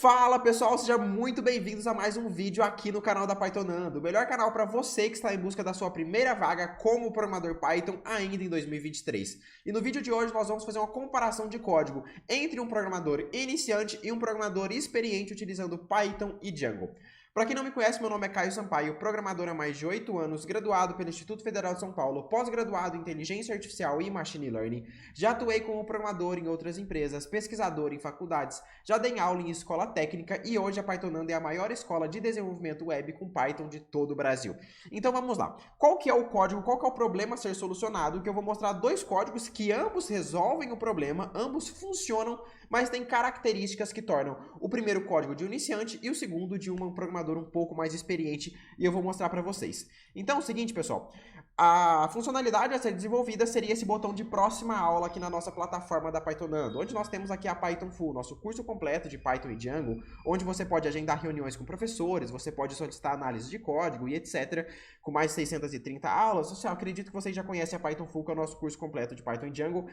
Fala pessoal, sejam muito bem-vindos a mais um vídeo aqui no canal da Pythonando, o melhor canal para você que está em busca da sua primeira vaga como programador Python ainda em 2023. E no vídeo de hoje nós vamos fazer uma comparação de código entre um programador iniciante e um programador experiente utilizando Python e Django. Para quem não me conhece, meu nome é Caio Sampaio, programador há mais de 8 anos, graduado pelo Instituto Federal de São Paulo, pós-graduado em Inteligência Artificial e Machine Learning. Já atuei como programador em outras empresas, pesquisador em faculdades, já dei aula em escola técnica e hoje a Pythonando é a maior escola de desenvolvimento web com Python de todo o Brasil. Então vamos lá. Qual que é o código, qual que é o problema a ser solucionado? Que eu vou mostrar dois códigos que ambos resolvem o problema, ambos funcionam, mas tem características que tornam o primeiro código de um iniciante e o segundo de um programador um pouco mais experiente, e eu vou mostrar para vocês. Então é o seguinte, pessoal, a funcionalidade a ser desenvolvida seria esse botão de próxima aula aqui na nossa plataforma da Pythonando, onde nós temos aqui a Python Full, nosso curso completo de Python e Django, onde você pode agendar reuniões com professores, você pode solicitar análise de código e etc, com mais de 630 aulas. Eu acredito que vocês já conhecem a Python Full, que é o nosso curso completo de Python e Django.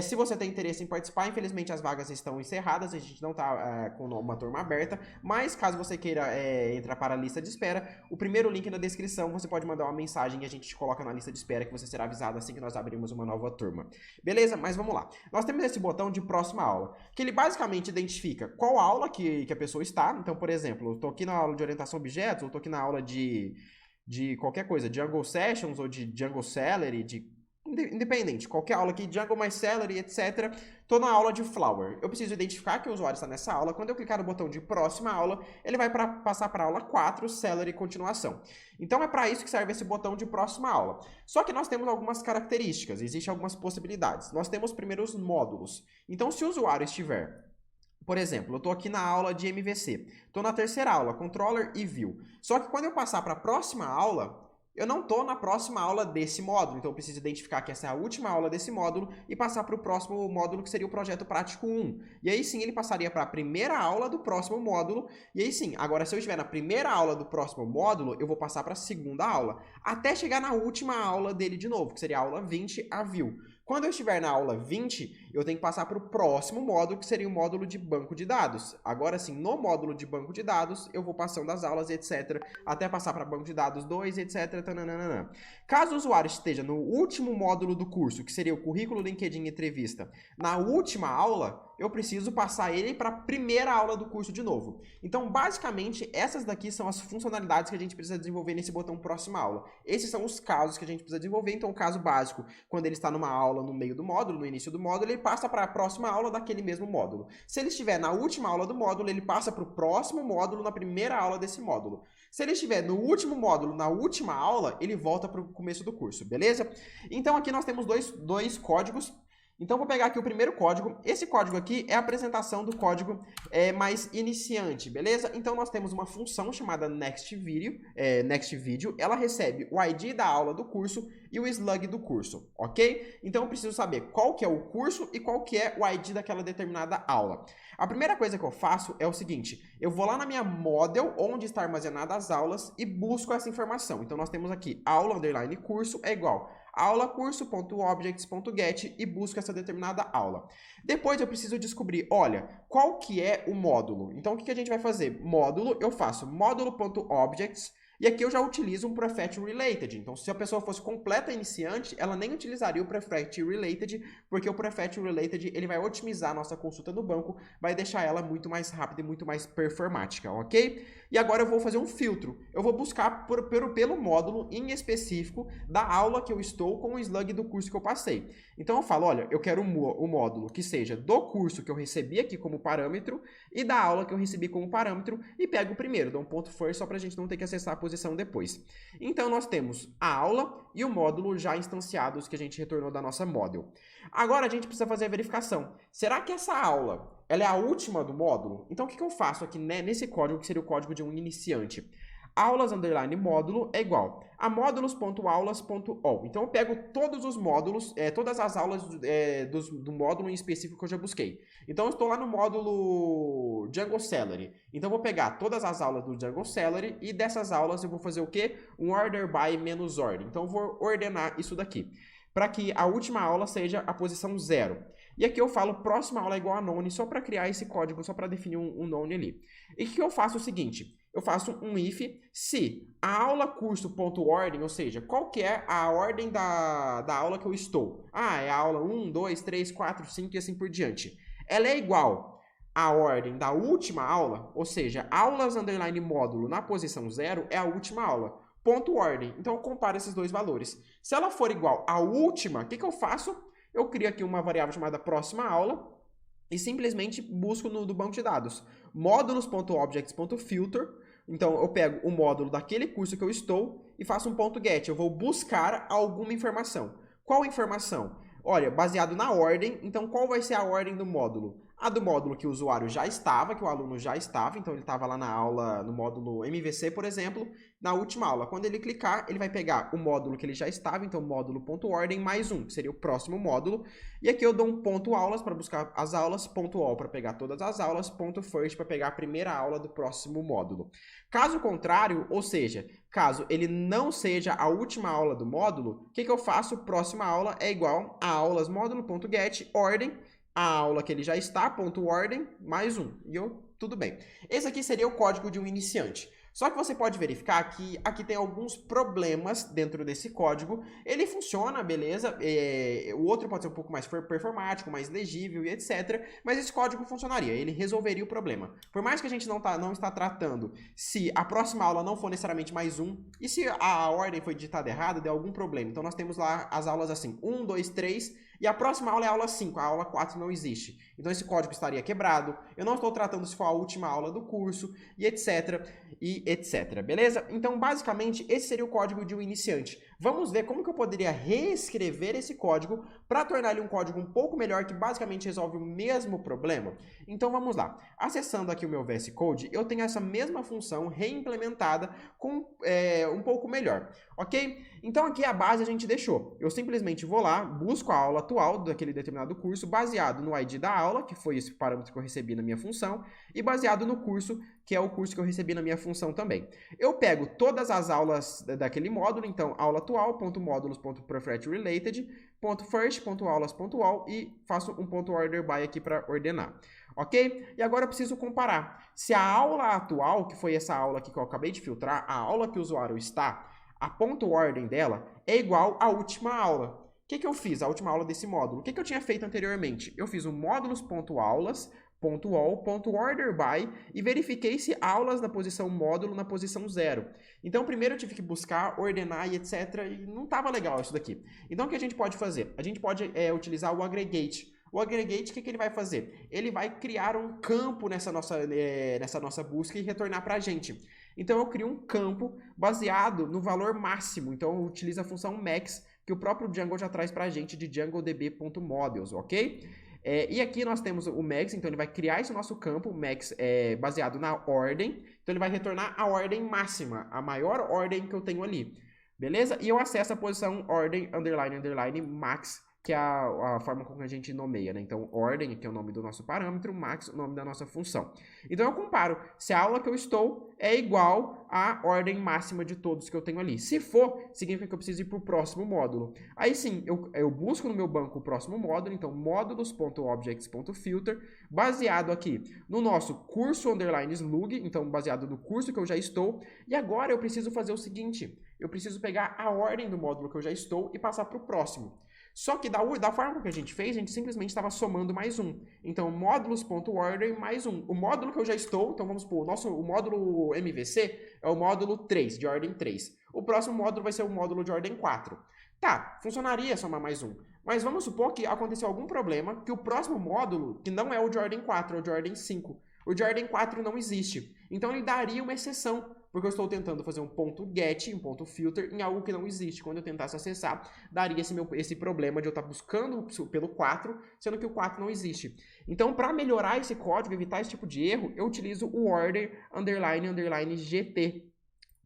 Se você tem interesse em participar, infelizmente as vagas estão encerradas, a gente não está com uma turma aberta, mas caso você queira entrar para a lista de espera, o primeiro link na descrição, você pode mandar uma mensagem e a gente te coloca na lista de espera que você será avisado assim que nós abrirmos uma nova turma. Beleza? Mas vamos lá. Nós temos esse botão de próxima aula, que ele basicamente identifica qual aula que a pessoa está. Então, por exemplo, eu estou aqui na aula de orientação a objetos, ou estou aqui na aula de qualquer coisa, Django Sessions ou de Django Celery, independente, qualquer aula aqui, Django mais Celery, etc. Estou na aula de Flower. Eu preciso identificar que o usuário está nessa aula. Quando eu clicar no botão de próxima aula, ele vai passar para a aula 4, Celery continuação. Então é para isso que serve esse botão de próxima aula. Só que nós temos algumas características, existem algumas possibilidades. Nós temos primeiro os módulos. Então se o usuário estiver... Por exemplo, eu estou aqui na aula de MVC. Estou na terceira aula, Controller e View. Só que quando eu passar para a próxima aula, eu não estou na próxima aula desse módulo. Então eu preciso identificar que essa é a última aula desse módulo e passar para o próximo módulo, que seria o projeto prático 1. E aí sim ele passaria para a primeira aula do próximo módulo. E aí sim, agora se eu estiver na primeira aula do próximo módulo, eu vou passar para a segunda aula, até chegar na última aula dele de novo, que seria a aula 20, a View. Quando eu estiver na aula 20, eu tenho que passar para o próximo módulo, que seria o módulo de banco de dados. Agora sim, no módulo de banco de dados, eu vou passando as aulas, etc., até passar para banco de dados 2, etc. Tananana. Caso o usuário esteja no último módulo do curso, que seria o currículo, LinkedIn e entrevista, na última aula, eu preciso passar ele para a primeira aula do curso de novo. Então, basicamente, essas daqui são as funcionalidades que a gente precisa desenvolver nesse botão próxima aula. Esses são os casos que a gente precisa desenvolver. Então, o caso básico, quando ele está numa aula no meio do módulo, no início do módulo, ele passa para a próxima aula daquele mesmo módulo. Se ele estiver na última aula do módulo, ele passa para o próximo módulo na primeira aula desse módulo. Se ele estiver no último módulo, na última aula, ele volta para o começo do curso, beleza? Então, aqui nós temos dois códigos. Então, vou pegar aqui o primeiro código. Esse código aqui é a apresentação do código mais iniciante, beleza? Então, nós temos uma função chamada NextVideo. Ela recebe o ID da aula do curso e o slug do curso, ok? Então, eu preciso saber qual que é o curso e qual que é o ID daquela determinada aula. A primeira coisa que eu faço é o seguinte. Eu vou lá na minha model, onde está armazenada as aulas, e busco essa informação. Então, nós temos aqui aula, underline, curso, é igual aula curso.objects.get e busco essa determinada aula. Depois eu preciso descobrir, olha, qual que é o módulo. Então o que a gente vai fazer? Módulo, eu faço módulo.objects e aqui eu já utilizo um Prefetch Related. Então se a pessoa fosse completa iniciante, ela nem utilizaria o Prefetch Related, porque o Prefetch Related ele vai otimizar a nossa consulta no banco, vai deixar ela muito mais rápida e muito mais performática, ok? E agora eu vou fazer um filtro. Eu vou buscar pelo módulo em específico da aula que eu estou com o slug do curso que eu passei. Então eu falo, olha, eu quero o módulo que seja do curso que eu recebi aqui como parâmetro e da aula que eu recebi como parâmetro e pego o primeiro, dou um ponto first só para a gente não ter que acessar a posição depois. Então nós temos a aula e o módulo já instanciados que a gente retornou da nossa model. Agora a gente precisa fazer a verificação. Será que essa aula ela é a última do módulo? Então o que eu faço aqui nesse código, que seria o código de um iniciante? Aulas underline módulo é igual a módulos.aulas.all. Então eu pego todos os módulos, todas as aulas do módulo em específico que eu já busquei. Então eu estou lá no módulo Django Celery. Então eu vou pegar todas as aulas do Django Celery e dessas aulas eu vou fazer o quê? Um order by menos order. Então eu vou ordenar isso daqui. para que a última aula seja a posição 0. E aqui eu falo próxima aula é igual a none, só para criar esse código, só para definir um none ali. E que eu faço o seguinte, eu faço um if se a aula curso.ordem, ou seja, qual que é a ordem da aula que eu estou. É a aula 1, 2, 3, 4, 5 e assim por diante. Ela é igual à ordem da última aula, ou seja, aulas underline módulo na posição 0 é a última aula. Ponto ordem. Então eu comparo esses dois valores. Se ela for igual à última, o que eu faço? Eu crio aqui uma variável chamada próxima aula e simplesmente busco do banco de dados módulos.objects.filter. Então eu pego o módulo daquele curso que eu estou e faço um ponto get. Eu vou buscar alguma informação. Qual informação? Olha, baseado na ordem, então qual vai ser a ordem do módulo? A do módulo que o usuário já estava, que o aluno já estava, então ele estava lá na aula, no módulo MVC, por exemplo, na última aula. Quando ele clicar, ele vai pegar o módulo que ele já estava, então módulo.ordem mais 1, que seria o próximo módulo. E aqui eu dou um ponto aulas para buscar as aulas, ponto all para pegar todas as aulas, ponto first para pegar a primeira aula do próximo módulo. Caso contrário, ou seja, caso ele não seja a última aula do módulo, o que eu faço? Próxima aula é igual a aulas módulo.get, ordem, a aula que ele já está, ponto ordem, mais 1. E tudo bem. Esse aqui seria o código de um iniciante. Só que você pode verificar que aqui tem alguns problemas dentro desse código. Ele funciona, beleza? O outro pode ser um pouco mais performático, mais legível e etc. Mas esse código funcionaria, ele resolveria o problema. Por mais que a gente não está tratando se a próxima aula não for necessariamente mais 1, e se a ordem foi digitada errada, deu algum problema. Então nós temos lá as aulas assim, 1, 2, 3... E a próxima aula é a aula 5, a aula 4 não existe. Então esse código estaria quebrado, eu não estou tratando se for a última aula do curso, e etc, beleza? Então basicamente esse seria o código de um iniciante. Vamos ver como que eu poderia reescrever esse código para tornar ele um código um pouco melhor, que basicamente resolve o mesmo problema. Então vamos lá. Acessando aqui o meu VS Code, eu tenho essa mesma função reimplementada com um pouco melhor, ok? Então aqui a base a gente deixou. Eu simplesmente vou lá, busco a aula atual daquele determinado curso, baseado no ID da aula, que foi esse parâmetro que eu recebi na minha função, e baseado no curso, que é o curso que eu recebi na minha função também. Eu pego todas as aulas daquele módulo, então aula atual, ponto módulos, ponto prefetch related, ponto first, ponto aulas, ponto all, e faço um ponto order by aqui para ordenar. Ok? E agora eu preciso comparar. Se a aula atual, que foi essa aula aqui que eu acabei de filtrar, a aula que o usuário está, a ponto ordem dela é igual à última aula. O que eu fiz? A última aula desse módulo. O que eu tinha feito anteriormente? Eu fiz o módulos.aulas.all.orderby e verifiquei se aulas na posição módulo na posição 0. Então, primeiro eu tive que buscar, ordenar e etc. E não estava legal isso daqui. Então, o que a gente pode fazer? A gente pode utilizar o aggregate. O aggregate, o que ele vai fazer? Ele vai criar um campo nessa nossa busca e retornar para a gente. Então, eu crio um campo baseado no valor máximo. Então, eu utilizo a função max, que o próprio Django já traz para a gente de djangodb.models, ok? E aqui nós temos o max, então ele vai criar esse nosso campo, max baseado na ordem. Então, ele vai retornar a ordem máxima, a maior ordem que eu tenho ali. Beleza? E eu acesso a posição ordem, underline, underline, max, que é a forma como a gente nomeia, né? Então, ordem, que é o nome do nosso parâmetro, max, o nome da nossa função. Então, eu comparo se a aula que eu estou é igual à ordem máxima de todos que eu tenho ali. Se for, significa que eu preciso ir para o próximo módulo. Aí sim, eu busco no meu banco o próximo módulo, então, módulos.objects.filter, baseado aqui no nosso curso underline slug, então, baseado no curso que eu já estou. E agora eu preciso fazer o seguinte, eu preciso pegar a ordem do módulo que eu já estou e passar para o próximo. Só que da forma que a gente fez, a gente simplesmente estava somando mais um. Então, módulos.order mais um. O módulo que eu já estou, então vamos supor, o módulo MVC é o módulo 3, de ordem 3. O próximo módulo vai ser o módulo de ordem 4. Tá, funcionaria somar mais um. Mas vamos supor que aconteceu algum problema, que o próximo módulo, que não é o de ordem 4, é o de ordem 5. O de ordem 4 não existe. Então, ele daria uma exceção, porque eu estou tentando fazer um ponto get, um ponto filter, em algo que não existe. Quando eu tentasse acessar, daria esse problema de eu estar buscando pelo 4, sendo que o 4 não existe. Então, para melhorar esse código, evitar esse tipo de erro, eu utilizo o order, underline, underline, gt,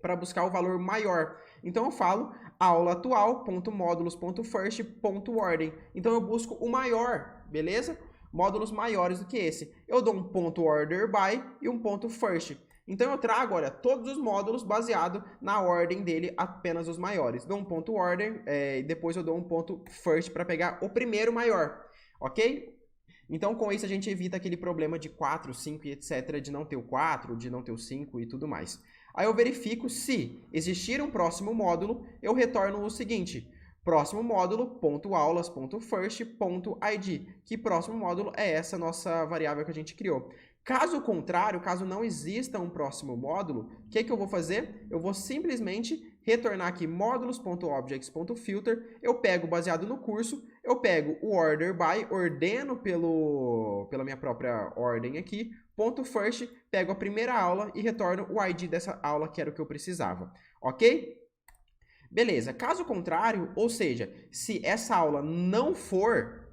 para buscar o valor maior. Então, eu falo aula atual, ponto módulos, ponto first, ponto ordem. Então, eu busco o maior, beleza? Módulos maiores do que esse. Eu dou um ponto order by e um ponto first. Então eu trago, olha, todos os módulos baseado na ordem dele, apenas os maiores. Dou um ponto order, e depois eu dou um ponto first para pegar o primeiro maior, ok? Então com isso a gente evita aquele problema de 4, 5 e etc, de não ter o 4, de não ter o 5 e tudo mais. Aí eu verifico se existir um próximo módulo, eu retorno o seguinte: próximo módulo, ponto aulas, ponto first, ponto id, que próximo módulo é essa nossa variável que a gente criou. Caso contrário, caso não exista um próximo módulo, o que eu vou fazer? Eu vou simplesmente retornar aqui modulos.objects.filter, eu pego baseado no curso, eu pego o order by, ordeno pela minha própria ordem aqui, ponto first, pego a primeira aula e retorno o ID dessa aula que era o que eu precisava, ok? Beleza, caso contrário, ou seja, se essa aula não for...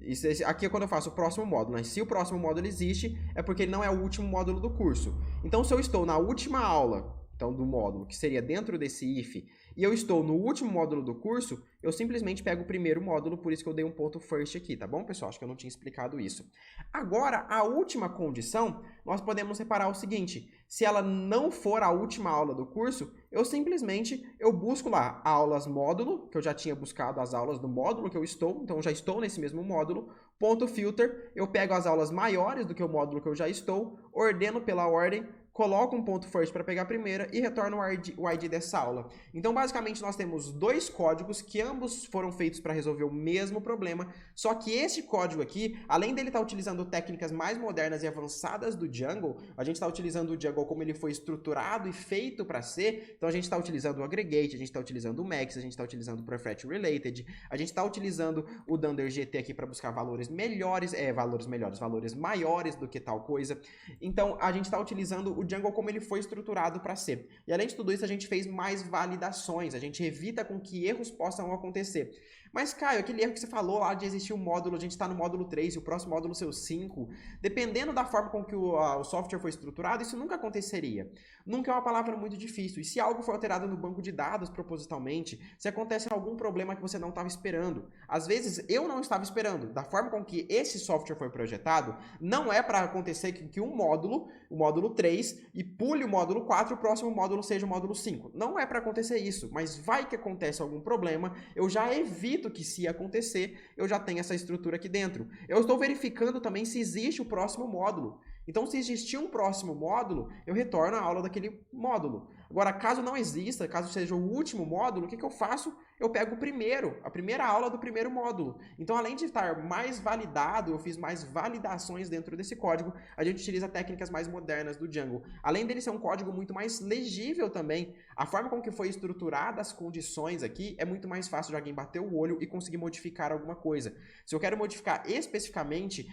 Isso aqui é quando eu faço o próximo módulo, né? Se o próximo módulo existe, é porque ele não é o último módulo do curso. Então, se eu estou na última aula, então, do módulo, que seria dentro desse if, e eu estou no último módulo do curso, eu simplesmente pego o primeiro módulo, por isso que eu dei um ponto first aqui, tá bom, pessoal? Acho que eu não tinha explicado isso. Agora, a última condição, nós podemos separar o seguinte: se ela não for a última aula do curso, eu simplesmente busco lá aulas módulo, que eu já tinha buscado as aulas do módulo que eu estou, então eu já estou nesse mesmo módulo, ponto filter, eu pego as aulas maiores do que o módulo que eu já estou, ordeno pela ordem, coloco um ponto first para pegar a primeira e retorno o ID dessa aula. Então, basicamente, nós temos dois códigos que ambos foram feitos para resolver o mesmo problema, só que esse código aqui, além dele estar utilizando técnicas mais modernas e avançadas do Django, a gente está utilizando o Django como ele foi estruturado e feito para ser, então a gente está utilizando o aggregate, a gente está utilizando o max, a gente está utilizando o prefetch related, a gente está utilizando o dunder GT aqui para buscar valores melhores, valores maiores do que tal coisa. Então, a gente está utilizando o Django como ele foi estruturado para ser. E além de tudo isso, a gente fez mais validações, a gente evita com que erros possam acontecer. Mas, Caio, aquele erro que você falou lá de existir um módulo, a gente está no módulo 3 e o próximo módulo ser o 5, dependendo da forma com que o software foi estruturado, isso nunca aconteceria. Nunca é uma palavra muito difícil. E se algo for alterado no banco de dados propositalmente, se acontece algum problema que você não estava esperando. Às vezes, eu não estava esperando. Da forma com que esse software foi projetado, não é para acontecer que um módulo, o módulo 3, e pule o módulo 4 e o próximo módulo seja o módulo 5. Não é para acontecer isso, mas vai que acontece algum problema, eu já evito que, se acontecer, eu já tenho essa estrutura aqui dentro. Eu estou verificando também se existe o próximo módulo. Então, se existir um próximo módulo, eu retorno a aula daquele módulo. Agora, caso não exista, caso seja o último módulo, o que eu faço? Eu pego a primeira aula do primeiro módulo. Então, além de estar mais validado, eu fiz mais validações dentro desse código, a gente utiliza técnicas mais modernas do Django. Além dele ser um código muito mais legível também, a forma com que foi estruturada as condições aqui é muito mais fácil de alguém bater o olho e conseguir modificar alguma coisa. Se eu quero modificar especificamente,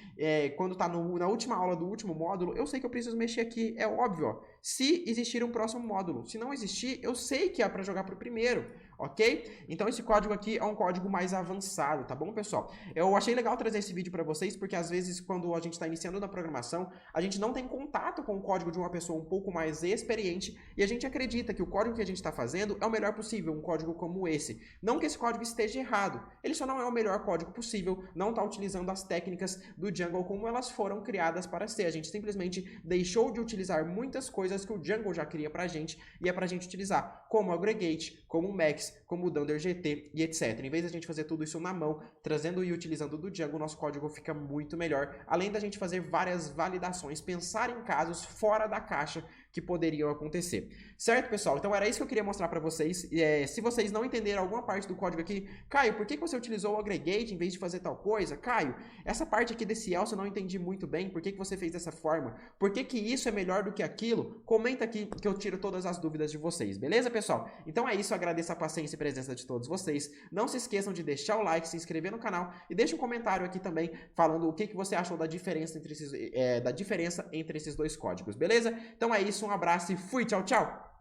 quando está na última aula do último módulo, eu sei que eu preciso mexer aqui, é óbvio, ó. Se existir um próximo módulo. Se não existir, eu sei que é para jogar para o primeiro, ok? Então esse código aqui é um código mais avançado, tá bom, pessoal? Eu achei legal trazer esse vídeo para vocês, porque às vezes quando a gente está iniciando na programação, a gente não tem contato com o código de uma pessoa um pouco mais experiente e a gente acredita que o código que a gente está fazendo é o melhor possível, um código como esse. Não que esse código esteja errado, ele só não é o melhor código possível, não está utilizando as técnicas do Django como elas foram criadas para ser. A gente simplesmente deixou de utilizar muitas coisas que o Django já cria pra gente e é pra gente utilizar, como o aggregate, como o max, como o dunder GT e etc. Em vez da gente fazer tudo isso na mão, trazendo e utilizando do Django, o nosso código fica muito melhor, além da gente fazer várias validações, pensar em casos fora da caixa que poderiam acontecer. Certo, pessoal? Então era isso que eu queria mostrar para vocês. Se vocês não entenderam alguma parte do código aqui, Caio, por que você utilizou o aggregate em vez de fazer tal coisa? Caio, essa parte aqui desse else eu não entendi muito bem. Por que você fez dessa forma? Por que isso é melhor do que aquilo? Comenta aqui que eu tiro todas as dúvidas de vocês. Beleza, pessoal? Então é isso. Eu agradeço a paciência e presença de todos vocês. Não se esqueçam de deixar o like, se inscrever no canal e deixa um comentário aqui também falando o que você achou da diferença entre esses dois códigos. Beleza? Então é isso. Um abraço e fui, tchau, tchau!